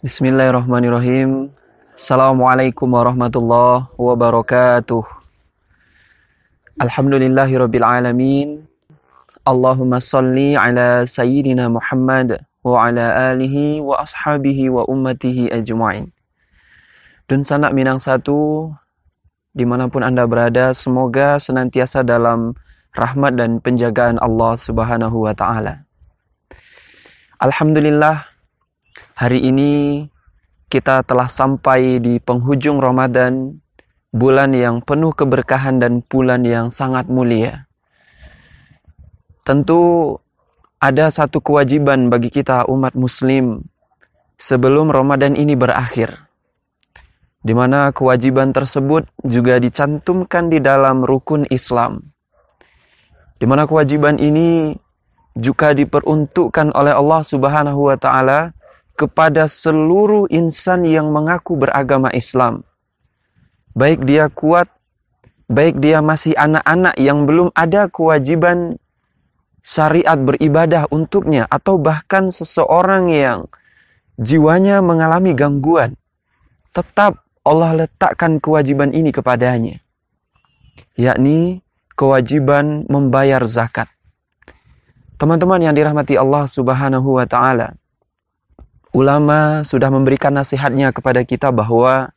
Bismillahirrahmanirrahim. Assalamualaikum warahmatullahi wabarakatuh. Alhamdulillahirabbil alamin. Allahumma shalli ala sayyidina Muhammad wa ala alihi wa ashabihi wa ummatihi ajma'in. Dun sanak Minang satu, dimanapun Anda berada, semoga senantiasa dalam rahmat dan penjagaan Allah Subhanahu wa ta'ala. Alhamdulillah, hari ini kita telah sampai di penghujung Ramadan, bulan yang penuh keberkahan dan bulan yang sangat mulia. Tentu ada satu kewajiban bagi kita umat muslim sebelum Ramadan ini berakhir, di mana kewajiban tersebut juga dicantumkan di dalam rukun Islam, di mana kewajiban ini juga diperuntukkan oleh Allah Subhanahu wa ta'ala kepada seluruh insan yang mengaku beragama Islam. Baik dia kuat, baik dia masih anak-anak yang belum ada kewajiban syariat beribadah untuknya, atau bahkan seseorang yang jiwanya mengalami gangguan, tetap Allah letakkan kewajiban ini kepadanya, yakni kewajiban membayar zakat. Teman-teman yang dirahmati Allah Subhanahu wa ta'ala, ulama sudah memberikan nasihatnya kepada kita bahwa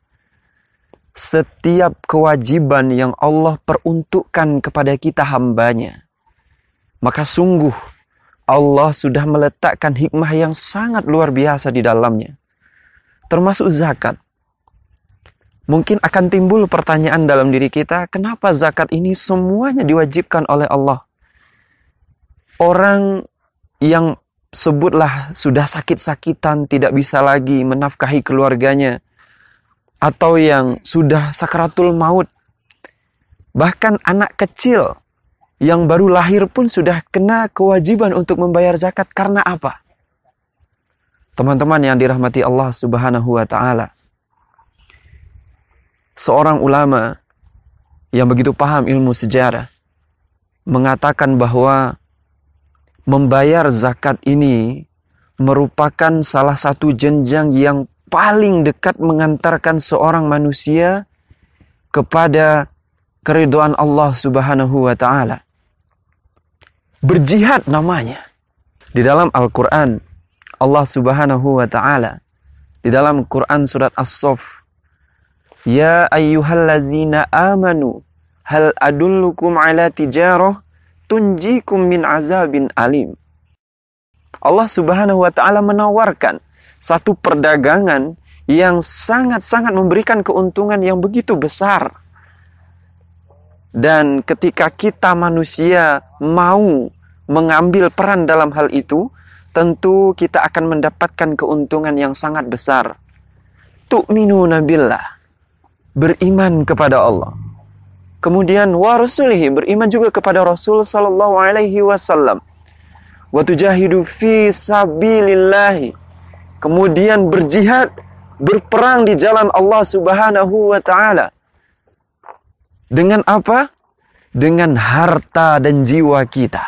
setiap kewajiban yang Allah peruntukkan kepada kita hambanya, maka sungguh Allah sudah meletakkan hikmah yang sangat luar biasa di dalamnya, termasuk zakat. Mungkin akan timbul pertanyaan dalam diri kita, kenapa zakat ini semuanya diwajibkan oleh Allah? Orang yang sebutlah sudah sakit-sakitan, tidak bisa lagi menafkahi keluarganya, atau yang sudah sakaratul maut, bahkan anak kecil yang baru lahir pun sudah kena kewajiban untuk membayar zakat. Karena apa? Teman-teman yang dirahmati Allah Subhanahu wa ta'ala, seorang ulama yang begitu paham ilmu sejarah mengatakan bahwa membayar zakat ini merupakan salah satu jenjang yang paling dekat mengantarkan seorang manusia kepada keridhaan Allah Subhanahu wa ta'ala. Berjihad namanya. Di dalam Al-Quran, Allah Subhanahu wa ta'ala, di dalam Quran surat As-Saff, Ya ayyuhallazina amanu, hal adullukum ala tijarah tunjikum min azabin alim. Allah Subhanahu wa ta'ala menawarkan satu perdagangan yang sangat-sangat memberikan keuntungan yang begitu besar. Dan ketika kita manusia mau mengambil peran dalam hal itu, tentu kita akan mendapatkan keuntungan yang sangat besar. Tu'minuna billah, beriman kepada Allah. Kemudian wa rasulihi, beriman juga kepada Rasul sallallahu alaihi wasallam. Wa tujahidu fi sabilillahi, kemudian berjihad, berperang di jalan Allah Subhanahu wa ta'ala. Dengan apa? Dengan harta dan jiwa kita.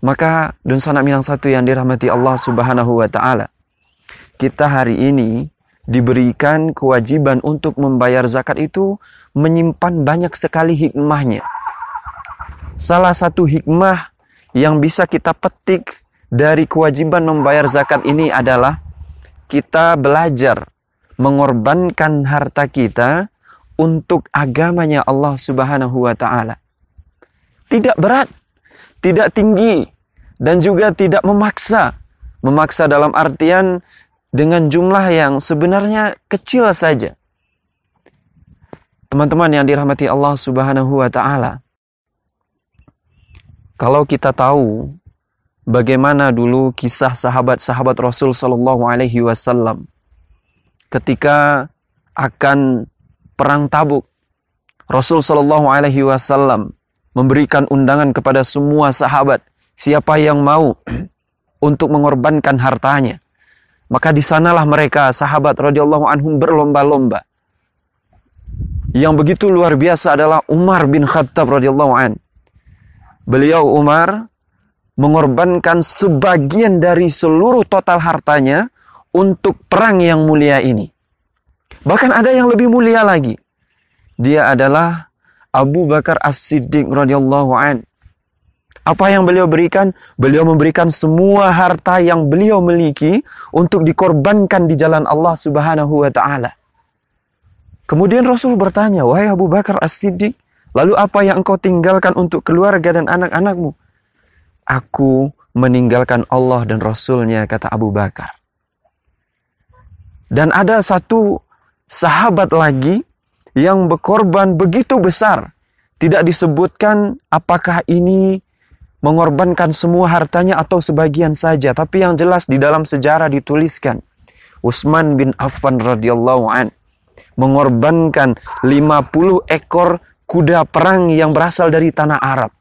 Maka dan sanak Minang satu yang dirahmati Allah Subhanahu wa ta'ala, kita hari ini diberikan kewajiban untuk membayar zakat itu menyimpan banyak sekali hikmahnya. Salah satu hikmah yang bisa kita petik dari kewajiban membayar zakat ini adalah kita belajar mengorbankan harta kita untuk agamanya Allah Subhanahu wa ta'ala. Tidak berat, tidak tinggi, dan juga tidak memaksa. Memaksa dalam artian dengan jumlah yang sebenarnya kecil saja. Teman-teman yang dirahmati Allah Subhanahu wa ta'ala, kalau kita tahu bagaimana dulu kisah sahabat-sahabat Rasul sallallahu alaihi wasallam ketika akan perang Tabuk, Rasul sallallahu alaihi wasallam memberikan undangan kepada semua sahabat, siapa yang mau untuk mengorbankan hartanya. Maka di sanalah mereka sahabat radhiyallahu anhum berlomba-lomba. Yang begitu luar biasa adalah Umar bin Khattab radhiyallahu an. Beliau Umar mengorbankan sebagian dari seluruh total hartanya untuk perang yang mulia ini. Bahkan ada yang lebih mulia lagi. Dia adalah Abu Bakar As-Siddiq radhiyallahu an. Apa yang beliau berikan? Beliau memberikan semua harta yang beliau miliki untuk dikorbankan di jalan Allah Subhanahu wa taala. Kemudian Rasul bertanya, "Wahai Abu Bakar As-Siddiq, lalu apa yang engkau tinggalkan untuk keluarga dan anak-anakmu?" "Aku meninggalkan Allah dan Rasul-Nya," kata Abu Bakar. Dan ada satu sahabat lagi yang berkorban begitu besar. Tidak disebutkan apakah ini mengorbankan semua hartanya atau sebagian saja. Tapi yang jelas di dalam sejarah dituliskan, Utsman bin Affan radhiyallahu an mengorbankan 50 ekor kuda perang yang berasal dari tanah Arab.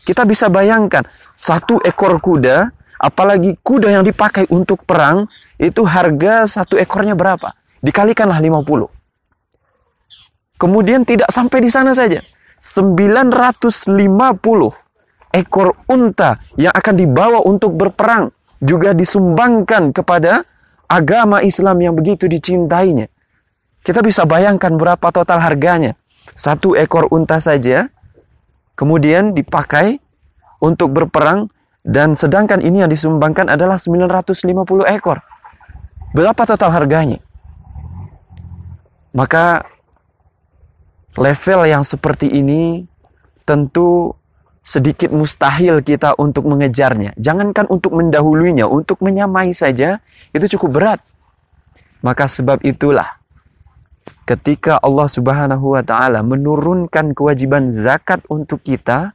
Kita bisa bayangkan, satu ekor kuda, apalagi kuda yang dipakai untuk perang, itu harga satu ekornya berapa? Dikalikanlah 50. Kemudian tidak sampai di sana saja. 950 ekor unta yang akan dibawa untuk berperang juga disumbangkan kepada agama Islam yang begitu dicintainya. Kita bisa bayangkan berapa total harganya. Satu ekor unta saja kemudian dipakai untuk berperang, dan sedangkan ini yang disumbangkan adalah 950 ekor. Berapa total harganya? Maka level yang seperti ini tentu sedikit mustahil kita untuk mengejarnya. Jangankan untuk mendahuluinya, untuk menyamai saja itu cukup berat. Maka sebab itulah ketika Allah Subhanahu wa taala menurunkan kewajiban zakat untuk kita,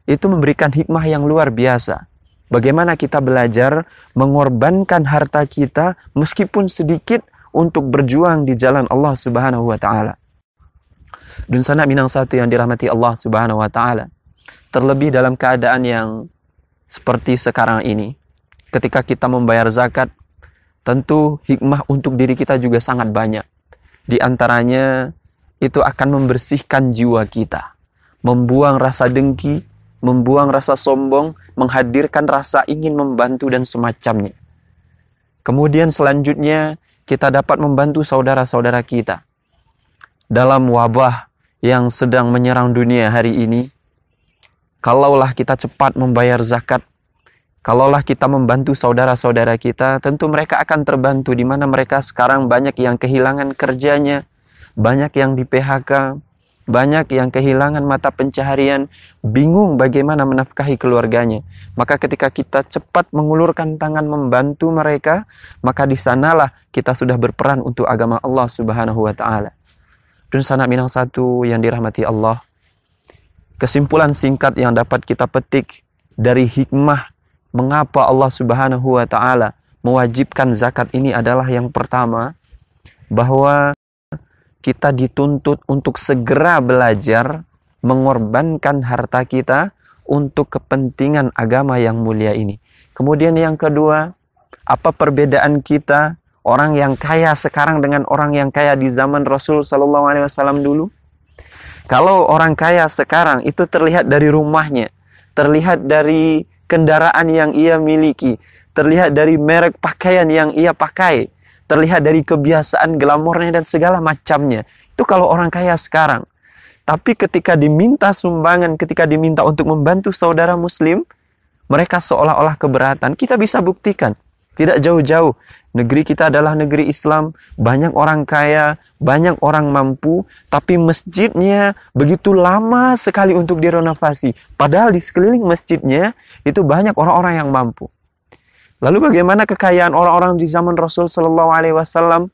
itu memberikan hikmah yang luar biasa. Bagaimana kita belajar mengorbankan harta kita meskipun sedikit untuk berjuang di jalan Allah Subhanahu wa taala. Dan sana minang satu yang dirahmati Allah Subhanahu wa taala. Terlebih dalam keadaan yang seperti sekarang ini, ketika kita membayar zakat, tentu hikmah untuk diri kita juga sangat banyak. Di antaranya, itu akan membersihkan jiwa kita, membuang rasa dengki, membuang rasa sombong, menghadirkan rasa ingin membantu dan semacamnya. Kemudian selanjutnya, kita dapat membantu saudara-saudara kita dalam wabah yang sedang menyerang dunia hari ini. Kalaulah kita cepat membayar zakat, kalaulah kita membantu saudara-saudara kita, tentu mereka akan terbantu, di mana mereka sekarang banyak yang kehilangan kerjanya, banyak yang di PHK, banyak yang kehilangan mata pencaharian, bingung bagaimana menafkahi keluarganya. Maka ketika kita cepat mengulurkan tangan membantu mereka, maka di sanalah kita sudah berperan untuk agama Allah Subhanahu wa taala. Dan sana minang satu yang dirahmati Allah, kesimpulan singkat yang dapat kita petik dari hikmah mengapa Allah Subhanahu wa taala mewajibkan zakat ini adalah yang pertama, bahwa kita dituntut untuk segera belajar mengorbankan harta kita untuk kepentingan agama yang mulia ini. Kemudian yang kedua, apa perbedaan kita orang yang kaya sekarang dengan orang yang kaya di zaman Rasul sallallahu alaihi wasallam dulu? Kalau orang kaya sekarang itu terlihat dari rumahnya, terlihat dari kendaraan yang ia miliki, terlihat dari merek pakaian yang ia pakai, terlihat dari kebiasaan glamornya dan segala macamnya. Itu kalau orang kaya sekarang. Tapi ketika diminta sumbangan, ketika diminta untuk membantu saudara muslim, mereka seolah-olah keberatan. Kita bisa buktikan. Tidak jauh-jauh. Negeri kita adalah negeri Islam. Banyak orang kaya, banyak orang mampu. Tapi masjidnya begitu lama sekali untuk direnovasi. Padahal di sekeliling masjidnya itu banyak orang-orang yang mampu. Lalu bagaimana kekayaan orang-orang di zaman Rasul Sallallahu Alaihi Wasallam?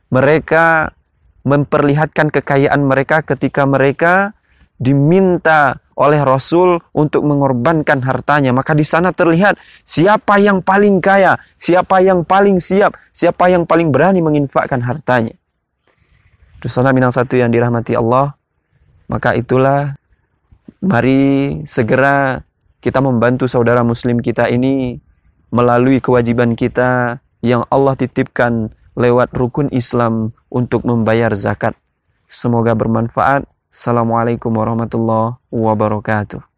Mereka memperlihatkan kekayaan mereka ketika mereka diminta oleh Rasul untuk mengorbankan hartanya. Maka di sana terlihat siapa yang paling kaya, siapa yang paling siap, siapa yang paling berani menginfakkan hartanya. Terus sana minang satu yang dirahmati Allah. Maka itulah, mari segera kita membantu saudara muslim kita ini melalui kewajiban kita yang Allah titipkan lewat rukun Islam untuk membayar zakat. Semoga bermanfaat. Assalamualaikum warahmatullahi wabarakatuh.